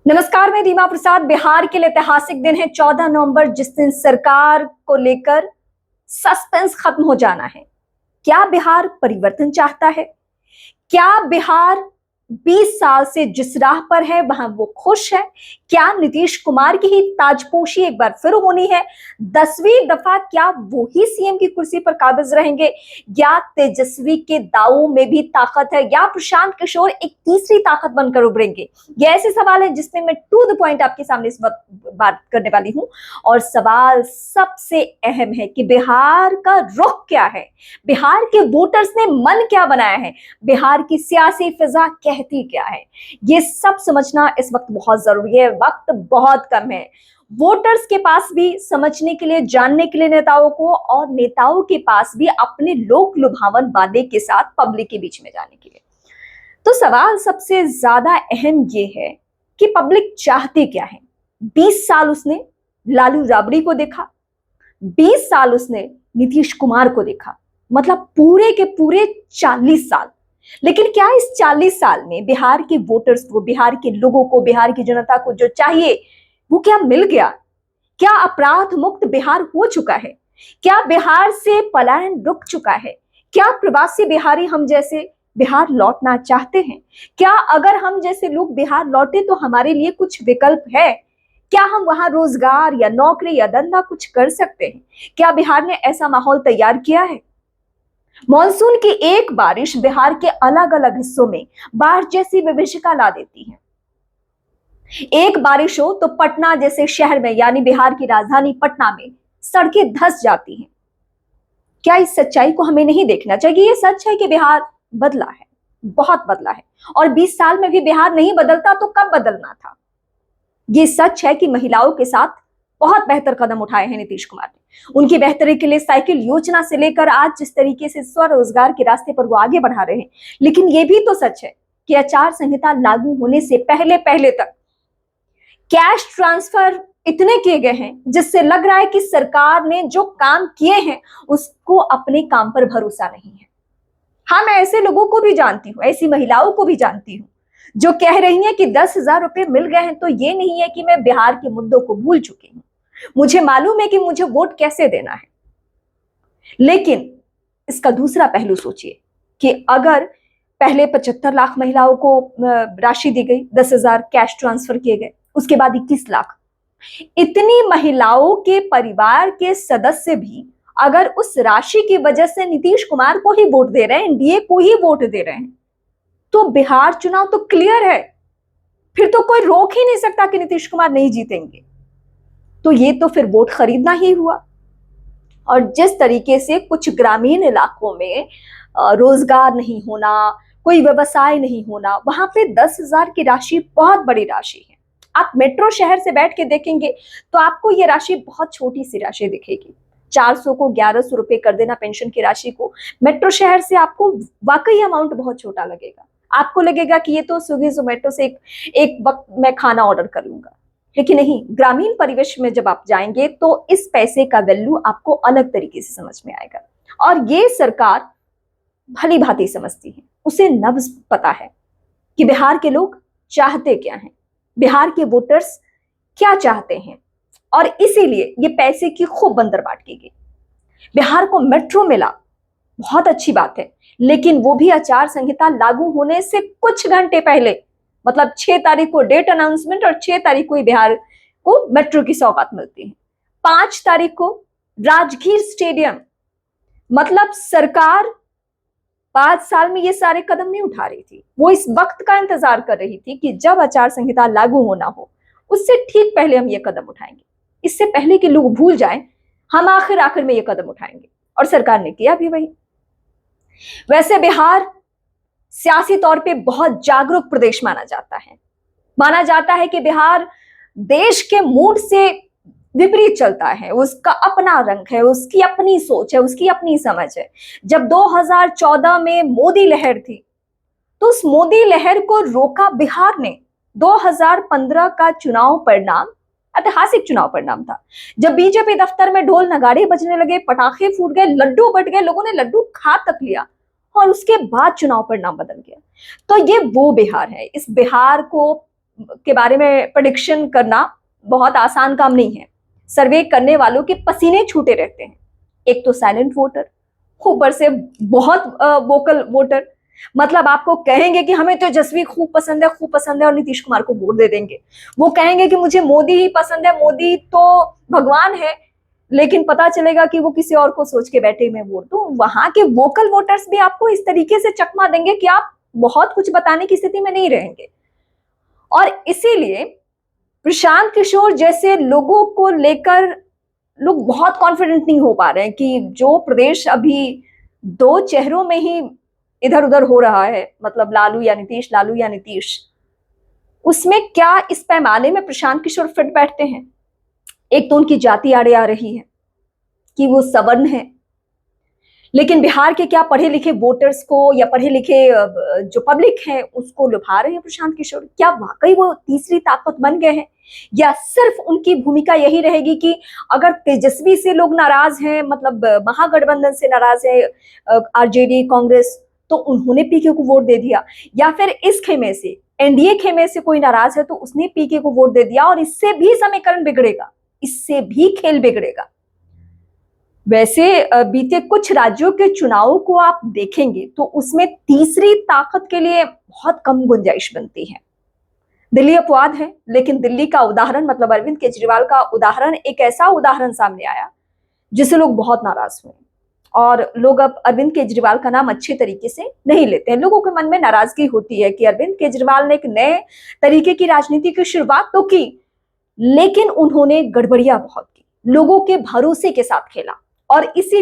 नमस्कार, मैं रीमा प्रसाद। बिहार के लिए ऐतिहासिक दिन है 14 नवंबर, जिस दिन सरकार को लेकर सस्पेंस खत्म हो जाना है। क्या बिहार परिवर्तन चाहता है? क्या बिहार 20 साल से जिस राह पर है वहां वो खुश है? क्या नीतीश कुमार की ही ताजपोशी एक बार फिर होनी है? 10वीं दफा क्या वो ही सीएम की कुर्सी पर काबिज रहेंगे, या तेजस्वी के दावों में भी ताकत है, या प्रशांत किशोर एक तीसरी ताकत बनकर उभरेंगे? ये ऐसे सवाल है जिसमें मैं टू द पॉइंट आपके सामने इस वक्त बात करने वाली हूं। और सवाल सबसे अहम है कि बिहार का रुख क्या है, बिहार के वोटर्स ने मन क्या बनाया है, बिहार की सियासी फिजा कहती क्या है। ये सब समझना इस वक्त बहुत जरूरी है। वक्त बहुत कम है वोटर्स के पास भी समझने के लिए, जानने के लिए नेताओं को, और नेताओं के पास भी अपने लोक लुभावन वादे के साथ पब्लिक के बीच में जाने के लिए। तो सवाल सबसे ज्यादा अहम ये है कि पब्लिक चाहती क्या है। 20 साल उसने लालू राबड़ी को देखा, 20 साल उसने नीतीश कुमार को देखा, मतलब पूरे के पूरे 40 साल। लेकिन क्या इस 40 साल में बिहार के वोटर्स को, बिहार के लोगों को, बिहार की जनता को जो चाहिए वो क्या मिल गया? क्या अपराध मुक्त बिहार हो चुका है? क्या बिहार से पलायन रुक चुका है? क्या प्रवासी बिहारी हम जैसे बिहार लौटना चाहते हैं? क्या अगर हम जैसे लोग बिहार लौटे तो हमारे लिए कुछ विकल्प है? क्या हम वहां रोजगार या नौकरी या धंधा कुछ कर सकते हैं? क्या बिहार ने ऐसा माहौल तैयार किया है? मॉनसून की एक बारिश बिहार के अलग अलग हिस्सों में बाढ़ जैसी विभीषिका ला देती है। एक बारिश हो तो पटना जैसे शहर में, यानी बिहार की राजधानी पटना में, सड़कें धंस जाती हैं। क्या इस सच्चाई को हमें नहीं देखना चाहिए? ये सच है कि बिहार बदला है, बहुत बदला है, और 20 साल में भी बिहार नहीं बदलता तो कब बदलना था। ये सच है कि महिलाओं के साथ बहुत बेहतर कदम उठाए हैं नीतीश कुमार ने। उनकी बेहतरी के लिए साइकिल योजना से लेकर आज जिस तरीके से स्वरोजगार के रास्ते पर वो आगे बढ़ा रहे हैं। लेकिन ये भी तो सच है कि आचार संहिता लागू होने से पहले पहले तक कैश ट्रांसफर इतने किए गए हैं जिससे लग रहा है कि सरकार ने जो काम किए हैं उसको अपने काम पर भरोसा नहीं है। हाँ, मैं ऐसे लोगों को भी जानती हूँ, ऐसी महिलाओं को भी जानती हूँ जो कह रही हैं कि 10,000 रुपए मिल गए हैं तो ये नहीं है कि मैं बिहार के मुद्दों को भूल चुकी हूँ, मुझे मालूम है कि मुझे वोट कैसे देना है। लेकिन इसका दूसरा पहलू सोचिए कि अगर पहले 75 लाख महिलाओं को राशि दी गई, 10,000 कैश ट्रांसफर किए गए, उसके बाद 21 लाख, इतनी महिलाओं के परिवार के सदस्य भी अगर उस राशि की वजह से नीतीश कुमार को ही वोट दे रहे हैं, एनडीए को ही वोट दे रहे हैं, तो बिहार चुनाव तो क्लियर है। फिर तो कोई रोक ही नहीं सकता कि नीतीश कुमार नहीं जीतेंगे। तो ये तो फिर वोट खरीदना ही हुआ। और जिस तरीके से कुछ ग्रामीण इलाकों में रोजगार नहीं होना, कोई व्यवसाय नहीं होना, वहां पे 10,000 की राशि बहुत बड़ी राशि है। आप मेट्रो शहर से बैठ के देखेंगे तो आपको ये राशि बहुत छोटी सी राशि दिखेगी। 400 को 1100 रुपए कर देना पेंशन की राशि को, मेट्रो शहर से आपको वाकई अमाउंट बहुत छोटा लगेगा। आपको लगेगा कि ये तो स्विगी जोमेटो से एक वक्त मैं खाना ऑर्डर कर लूंगा। लेकिन नहीं, ग्रामीण परिवेश में जब आप जाएंगे तो इस पैसे का वैल्यू आपको अलग तरीके से समझ में आएगा। और ये सरकार भली भांति समझती है, उसे नब्ज पता है कि बिहार के लोग चाहते क्या हैं, बिहार के वोटर्स क्या चाहते हैं। और इसीलिए ये पैसे की खूब बंदरबाट की गई। बिहार को मेट्रो मिला, बहुत अच्छी बात है, लेकिन वो भी आचार संहिता लागू होने से कुछ घंटे पहले, मतलब 6 तारीख को डेट अनाउंसमेंट और 6 तारीख को ही बिहार को मेट्रो की सौगात मिलती है। 5 तारीख को राजगीर स्टेडियम, मतलब सरकार 5 साल में ये सारे कदम नहीं उठा रही थी, वो इस वक्त का इंतजार कर रही थी कि जब आचार संहिता लागू होना हो उससे ठीक पहले हम ये कदम उठाएंगे। इससे पहले कि लोग भूल जाएं, हम आखिर में ये कदम उठाएंगे, और सरकार ने किया भी वही। वैसे बिहार सियासी तौर पे बहुत जागरूक प्रदेश माना जाता है। माना जाता है कि बिहार देश के मूड से विपरीत चलता है, उसका अपना रंग है, उसकी अपनी सोच है, उसकी अपनी समझ है। जब 2014 में मोदी लहर थी तो उस मोदी लहर को रोका बिहार ने। 2015 का चुनाव परिणाम ऐतिहासिक चुनाव परिणाम था, जब बीजेपी दफ्तर में ढोल नगाड़े बजने लगे, पटाखे फूट गए, लड्डू बट गए, लोगों ने लड्डू खा तक लिया, और उसके बाद चुनाव परिणाम बदल गया। तो ये वो बिहार है। इस बिहार को के बारे में प्रेडिक्शन करना बहुत आसान काम नहीं है। सर्वे करने वालों के पसीने छूटे रहते हैं। एक तो साइलेंट वोटर, ऊपर से बहुत वोकल वोटर। मतलब आपको कहेंगे कि हमें तेजस्वी खूब पसंद है और नीतीश कुमार को वोट दे देंगे। वो कहेंगे कि मुझे मोदी ही पसंद है, मोदी तो भगवान है, लेकिन पता चलेगा कि वो किसी और को सोच के बैठे मैं वोट दूं। वहां के वोकल वोटर्स भी आपको इस तरीके से चकमा देंगे कि आप बहुत कुछ बताने की स्थिति में नहीं रहेंगे। और इसीलिए प्रशांत किशोर जैसे लोगों को लेकर लोग बहुत कॉन्फिडेंट नहीं हो पा रहे हैं कि जो प्रदेश अभी दो चेहरों में ही इधर उधर हो रहा है, मतलब लालू या नीतीश, उसमें क्या इस पैमाने में प्रशांत किशोर फिट बैठते हैं। एक तो उनकी जाति आड़े आ रही है कि वो सवर्ण है, लेकिन बिहार के क्या पढ़े लिखे वोटर्स को या पढ़े लिखे जो पब्लिक है उसको लुभा रहे हैं प्रशांत किशोर। क्या वाकई वो तीसरी ताकत बन गए हैं, या सिर्फ उनकी भूमिका यही रहेगी कि अगर तेजस्वी से लोग नाराज हैं, मतलब महागठबंधन से नाराज है आरजेडी कांग्रेस, तो उन्होंने पीके को वोट दे दिया, या फिर इस खेमे से एनडीए खेमे से कोई नाराज है तो उसने पीके को वोट दे दिया, और इससे भी समीकरण बिगड़ेगा, इससे भी खेल बिगड़ेगा। वैसे बीते कुछ राज्यों के चुनावों को आप देखेंगे तो उसमें तीसरी ताकत के लिए बहुत कम गुंजाइश बनती है। दिल्ली अपवाद है, लेकिन दिल्ली का उदाहरण, मतलब अरविंद केजरीवाल का उदाहरण, एक ऐसा उदाहरण सामने आया जिससे लोग बहुत नाराज हुए, और लोग अब अरविंद केजरीवाल का नाम अच्छे तरीके से नहीं लेते हैं। लोगों के मन में नाराजगी होती है कि अरविंद केजरीवाल ने एक नए तरीके की राजनीति की शुरुआत तो की, लेकिन उन्होंने गड़बड़ियां बहुत की, लोगों के भरोसे के साथ खेला, और इसी